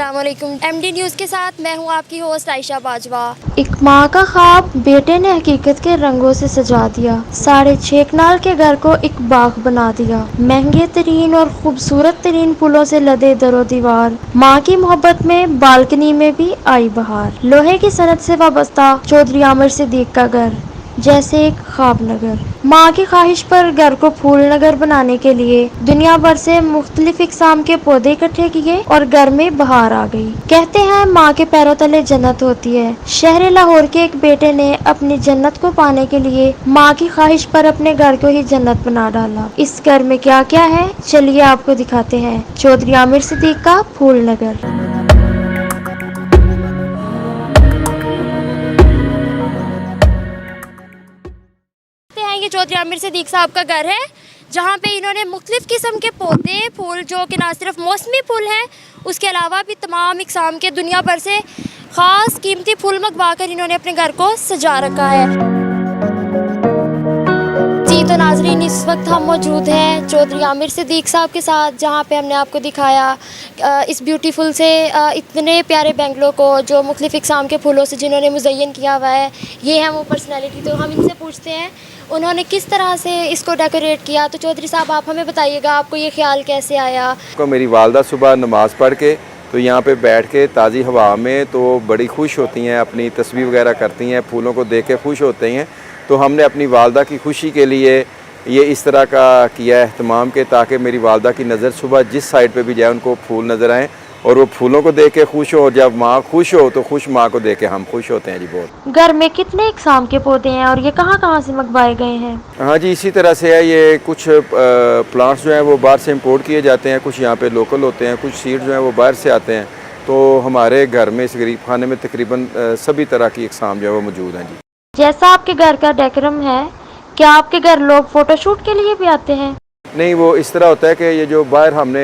अस्सलामुअलैकुम। MD news के साथ मैं हूं आपकी होस्ट आयशा बाजवा। एक माँ का ख्वाब बेटे ने हकीकत के रंगों से सजा दिया। 6.5 कनाल के घर को एक बाग बना दिया। महंगे तरीन और खूबसूरत तरीन फूलों से लदे दरो दीवार। माँ की मोहब्बत में बालकनी में भी आई बहार। लोहे की सनत से वाबस्ता चौधरी आमिर सिद्दीक का घर जैसे एक ख्वाब नगर। माँ की ख्वाहिश पर घर को फूल नगर बनाने के लिए दुनिया भर से मुख्तलिफ इकसाम के पौधे इकट्ठे किए और घर में बहार आ गई। कहते हैं माँ के पैरों तले जन्नत होती है। शहर लाहौर के एक बेटे ने अपनी जन्नत को पाने के लिए माँ की ख्वाहिश पर अपने घर को ही जन्नत बना डाला। इस घर में क्या क्या है, चलिए आपको दिखाते हैं चौधरी आमिर सिद्दीक का फूल नगर। ये चौधरी आमिर सिद्दीक साहब का घर है, जहाँ पे इन्होंने मुख्तलिफ किस्म के पौधे फूल, जो कि ना सिर्फ मौसमी फूल हैं, उसके अलावा भी तमाम इकसाम के दुनिया भर से ख़ास कीमती फूल मंगवा कर इन्होंने अपने घर को सजा रखा है। जी तो नाजरीन, इस वक्त हम मौजूद हैं चौधरी आमिर सिद्दीक साहब के साथ, जहाँ पे हमने आपको दिखाया इस ब्यूटीफुल से इतने प्यारे बंगलों को जो मुख्तलिफ इकसाम के फूलों से जिन्होंने मुज़य्यन किया हुआ है। ये है वो पर्सनैलिटी। तो हम इनसे पूछते हैं उन्होंने किस तरह से इसको डेकोरेट किया। तो चौधरी साहब, आप हमें बताइएगा, आपको ये ख्याल कैसे आया? को मेरी वालदा सुबह नमाज़ पढ़ के तो यहाँ पे बैठ के ताज़ी हवा में तो बड़ी खुश होती हैं, अपनी तस्वीर वगैरह करती हैं, फूलों को देख के खुश होते हैं। तो हमने अपनी वालदा की खुशी के लिए ये इस तरह का किया है अहतमाम के, ताकि मेरी वालदा की नज़र सुबह जिस साइड पे भी जाए उनको फूल नज़र आएँ और वो फूलों को देख के खुश हो। जब माँ खुश हो तो खुश माँ को देख के हम खुश होते हैं जी बहुत। घर में कितने इकसाम के पौधे हैं और ये कहाँ कहाँ से मंगवाए गए हैं? हाँ जी, इसी तरह से है। ये कुछ प्लांट्स जो हैं वो बाहर से इंपोर्ट किए जाते हैं, कुछ यहाँ पे लोकल होते हैं, कुछ सीड जो हैं वो बाहर से आते हैं। तो हमारे घर में इस गरीब खाने में तकरीबन सभी तरह की इकसाम जो है वो मौजूद हैं जी। जैसा आपके घर का डेकोरम है, क्या आपके घर लोग फ़ोटोशूट के लिए भी आते हैं? नहीं, वो इस तरह होता है कि ये जो बाहर हमने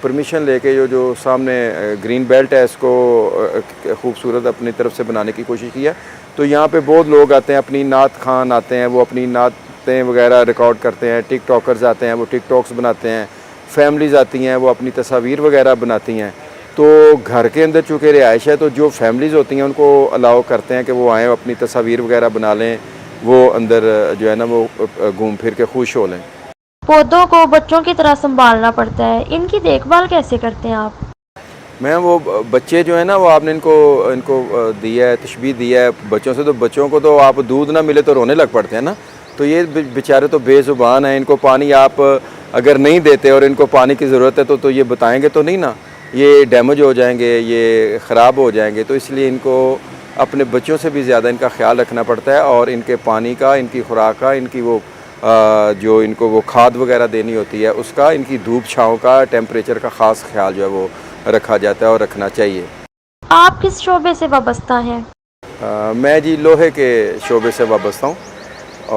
परमिशन लेके जो सामने ग्रीन बेल्ट है इसको खूबसूरत अपनी तरफ से बनाने की कोशिश की है। तो यहाँ पे बहुत लोग आते हैं, अपनी नात खान आते हैं, वो अपनी नातें वगैरह रिकॉर्ड करते हैं। टिक टॉकर्स आते हैं, वो टिक टॉक्स बनाते हैं। फैमिलीज़ आती हैं, वो अपनी तस्वीर वगैरह बनाती हैं। तो घर के अंदर चूँकि रिहाइश है तो जो फैमिलीज़ होती हैं उनको अलाउ करते हैं कि वो आएँ, अपनी तस्वीर वगैरह बना लें, वो अंदर जो है ना वो घूम फिर के खुश हो लें। पौधों को बच्चों की तरह संभालना पड़ता है, इनकी देखभाल कैसे करते हैं आप? मैम, वो बच्चे जो है ना वो आपने इनको दिया है, तशबीह दिया है बच्चों से। तो बच्चों को तो आप दूध ना मिले तो रोने लग पड़ते हैं ना। तो ये बेचारे तो बेज़ुबान हैं, इनको पानी आप अगर नहीं देते और इनको पानी की ज़रूरत है तो ये बताएंगे तो नहीं ना, ये डैमेज हो जाएंगे, ये ख़राब हो जाएंगे। तो इसलिए इनको अपने बच्चों से भी ज़्यादा इनका ख्याल रखना पड़ता है और इनके पानी का, इनकी खुराक का, इनकी वो जो इनको वो खाद वगैरह देनी होती है उसका, इनकी धूप छाँव का, टेम्परेचर का ख़ास ख्याल जो है वो रखा जाता है और रखना चाहिए। आप किस शोबे से वाबस्ता हैं? मैं जी लोहे के शोबे से वाबस्ता हूँ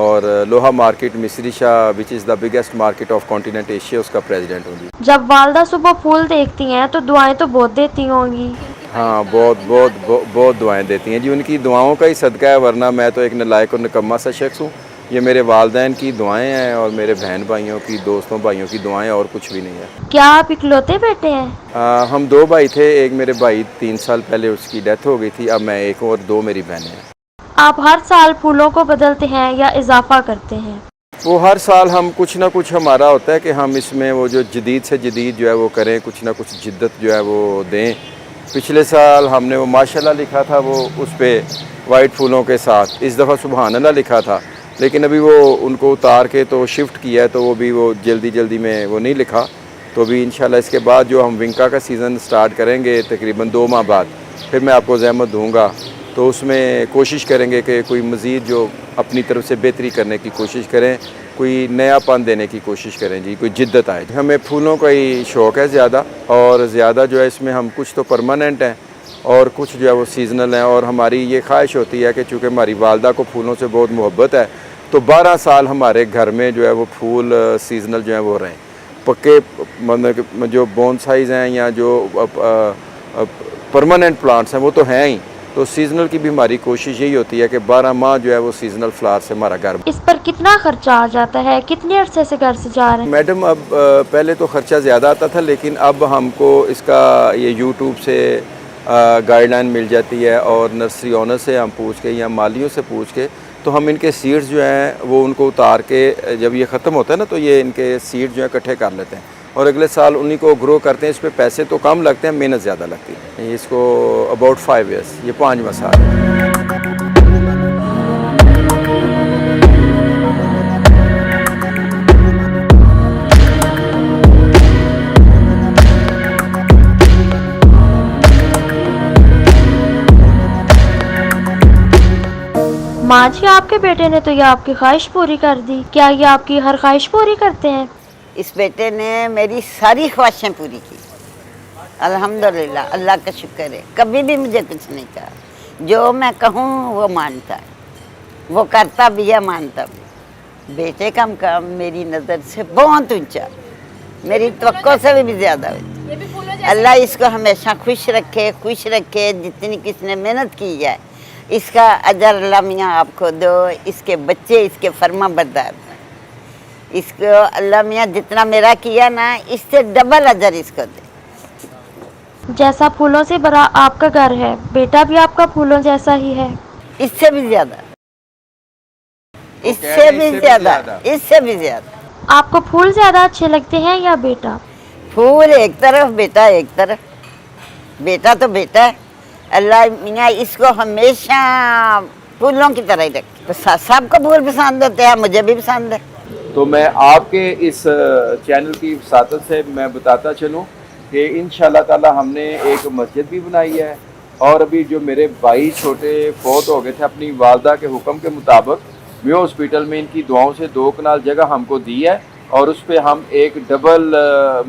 और लोहा मार्केट मिस्री Shah which is the biggest market of continent Asia, उसका प्रेसिडेंट हूँ जी। जब वालदा सुबह फूल देखती हैं तो दुआएं तो बहुत देती होंगी। हाँ, बहुत दुआएं देती हैं जी। उनकी दुआओं का ही सदका है, वरना मैं तो एक नालायक और निकम्मा सा शख्स हूँ। ये मेरे वालिदैन की दुआएं हैं और मेरे बहन भाइयों की, दोस्तों भाइयों की दुआएं, और कुछ भी नहीं है। क्या आप इकलौते बेटे हैं? हम 2 भाई थे। एक मेरे भाई 3 साल पहले उसकी डेथ हो गई थी। अब मैं एक हूँ और 2 मेरी बहनें हैं। आप हर साल फूलों को बदलते हैं या इजाफा करते हैं? वो हर साल हम कुछ ना कुछ हमारा होता है कि हम इसमें वो जो जदीद से जदीद जो है वो करें, कुछ ना कुछ जिद्दत जो है वो दें। पिछले साल हमने वो माशाल्लाह लिखा था, वो उस पर वाइट फूलों के साथ। इस दफ़ा सुबहान अल्लाह लिखा था, लेकिन अभी वो उनको उतार के तो शिफ्ट किया है, तो वो भी वो जल्दी में वो नहीं लिखा। तो अभी इंशाल्लाह इसके बाद जो हम विंका का सीज़न स्टार्ट करेंगे तकरीबन 2 माह बाद, फिर मैं आपको ज़हमत दूँगा। तो उसमें कोशिश करेंगे कि कोई मज़ीद जो अपनी तरफ से बेहतरी करने की कोशिश करें, कोई नयापन देने की कोशिश करें जी, कोई जिद्दत आए। हमें फूलों का ही शौक़ है ज़्यादा, और ज़्यादा जो है इसमें हम कुछ तो परमानेंट हैं और कुछ जो है वो सीज़नल हैं। और हमारी ये ख्वाहिश होती है कि चूँकि हमारी वालदा को फूलों से बहुत मोहब्बत है, तो 12 साल हमारे घर में जो है वो फूल सीज़नल जो है वो रहें। पक्के मतलब जो बोनसाइज़ हैं या जो परमानेंट प्लांट्स हैं वो तो हैं ही, तो सीज़नल की भी हमारी कोशिश यही होती है कि 12 माह जो है वो सीज़नल फ्लावर से हमारा घर। इस पर कितना खर्चा आ जाता है? कितने अरसे से घर सजा रहे हैं? मैडम अब पहले तो ख़र्चा ज़्यादा आता था, लेकिन अब हमको इसका ये यूट्यूब से गाइडलाइन मिल जाती है और नर्सरी ऑनर से हम पूछ के या मालियों से पूछ के तो हम इनके सीड्स जो हैं वो उनको उतार के जब ये ख़त्म होता है ना तो ये इनके सीड जो है इकट्ठे कर लेते हैं और अगले साल उन्हीं को ग्रो करते हैं। इस पर पैसे तो कम लगते हैं, मेहनत ज़्यादा लगती है। इसको अबाउट 5 ईयर्स, ये 5वां साल है। माँ जी, आपके बेटे ने तो ये आपकी ख्वाहिश पूरी कर दी। क्या ये आपकी हर ख्वाहिश पूरी करते हैं? इस बेटे ने मेरी सारी ख्वाहिशें पूरी की, अल्हम्दुलिल्लाह, अल्लाह का शुक्र है। कभी भी मुझे कुछ नहीं कहा, जो मैं कहूँ वो मानता है, वो करता भी है, मानता भी। बेटे का काम मेरी नज़र से बहुत ऊंचा, मेरी तवक्को से भी ज़्यादा है। अल्लाह इसको हमेशा खुश रखे, जितनी किसने मेहनत की है इसका अजर अल्लाह मियाँ आपको दो, इसके बच्चे इसके फर्मा बरदार, इसको अल्लाह मियाँ जितना मेरा किया ना इससे डबल अजर इसको दे। जैसा फूलों से भरा आपका घर है, बेटा भी आपका फूलों जैसा ही है। इससे भी ज्यादा, इससे भी ज्यादा, इससे भी ज्यादा। आपको फूल ज्यादा अच्छे लगते हैं या बेटा? फूल एक तरफ, बेटा एक तरफ। बेटा तो बेटा है, अल्लाह मियाँ इसको हमेशा फूलों की तरह ही रखे। सबको फूल पसंद होते हैं, मुझे भी पसंद है। तो मैं आपके इस चैनल की वसातत से मैं बताता चलूँ कि इंशाल्लाह ताला हमने एक मस्जिद भी बनाई है और अभी जो मेरे भाई छोटे फौत हो गए थे अपनी वालदा के हुक्म के मुताबिक मेयो हॉस्पिटल में इनकी दुआओं से 2 कनाल जगह हमको दी है और उस पर हम एक डबल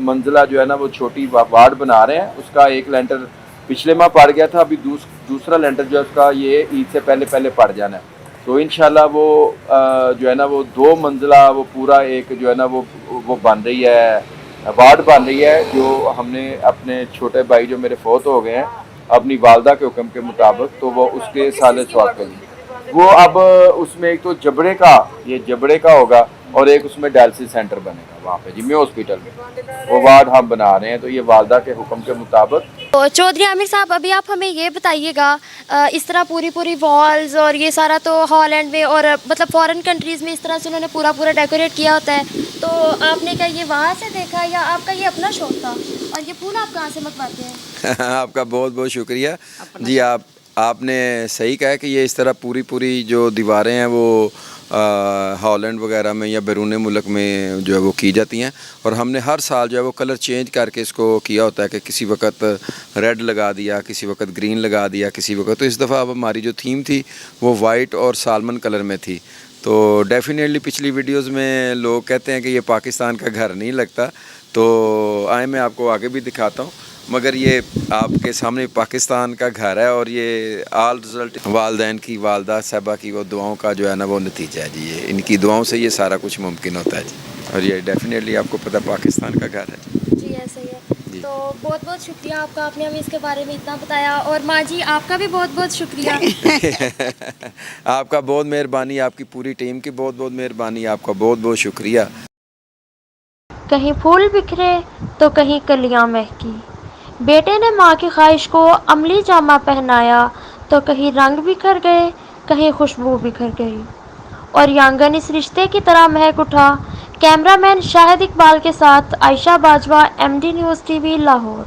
मंजिला जो है ना वो छोटी वार्ड बना रहे हैं। उसका एक लेंटर पिछले माह पड़ गया था, अभी दूसरा लेंटर जो है उसका ये ईद से पहले पड़ जाना है। तो इंशाल्लाह वो जो है ना वो 2 मंजिला वो पूरा एक जो है ना वो बन रही है, वार्ड बन रही है, जो हमने अपने छोटे भाई जो मेरे फौत हो गए हैं अपनी वालदा के हुक्म के मुताबिक, तो वो उसके साले स्वाब के लिए वो अब उसमें एक तो जबड़े का होगा और एक उसमें डायलिसिस सेंटर बनेगा वहाँ पे जिम्मे हॉस्पिटल में, वो वार्ड हम बना रहे हैं। तो ये वालदा के हुक्म के मुताबिक। तो चौधरी आमिर साहब, अभी आप हमें ये बताइएगा, इस तरह पूरी वॉल्स और ये सारा तो हॉलैंड में और मतलब फॉरेन कंट्रीज़ में इस तरह से उन्होंने पूरा डेकोरेट किया होता है, तो आपने क्या ये वहाँ से देखा या आपका ये अपना शौक था? और ये फूल आप कहाँ से मंगवाते हैं? आपका बहुत बहुत शुक्रिया जी। आपने सही कहा कि ये इस तरह पूरी जो दीवारें हैं वो हॉलैंड वगैरह में या बैरून मुल्क में जो है वो की जाती हैं और हमने हर साल जो है वो कलर चेंज करके इसको किया होता है कि किसी वक्त रेड लगा दिया, किसी वक्त ग्रीन लगा दिया, किसी वक्त। तो इस दफ़ा अब हमारी जो थीम थी वो वाइट और सालमन कलर में थी। तो डेफिनेटली पिछली वीडियोस में लोग कहते हैं कि ये पाकिस्तान का घर नहीं लगता, तो आए मैं आपको आगे भी दिखाता हूँ, मगर ये आपके सामने पाकिस्तान का घर है और ये आल रिज़ल्ट वालदैन की, वालदा साहबा की वो दुआओं का जो है ना वो नतीजा है जी। ये इनकी दुआओं से ये सारा कुछ मुमकिन होता है जी। और ये डेफिनेटली आपको पता पाकिस्तान का घर है जी। ऐसा ही है। तो बहुत शुक्रिया आपका, आपने हमें इसके बारे में इतना बताया। और माँ जी, आपका भी बहुत शुक्रिया। आपका बहुत मेहरबानी, आपकी पूरी टीम की बहुत मेहरबानी, आपका बहुत शुक्रिया। कहीं फूल बिखरे तो कहीं कलियां महकी। बेटे ने माँ की ख्वाहिश को अमली जामा पहनाया तो कहीं रंग बिखर गए, कहीं खुशबू बिखर गई और ये आंगन इस रिश्ते की तरह महक उठा। कैमरामैन शाहिद इकबाल के साथ Ayesha Bajwa, MD news TV, Lahore.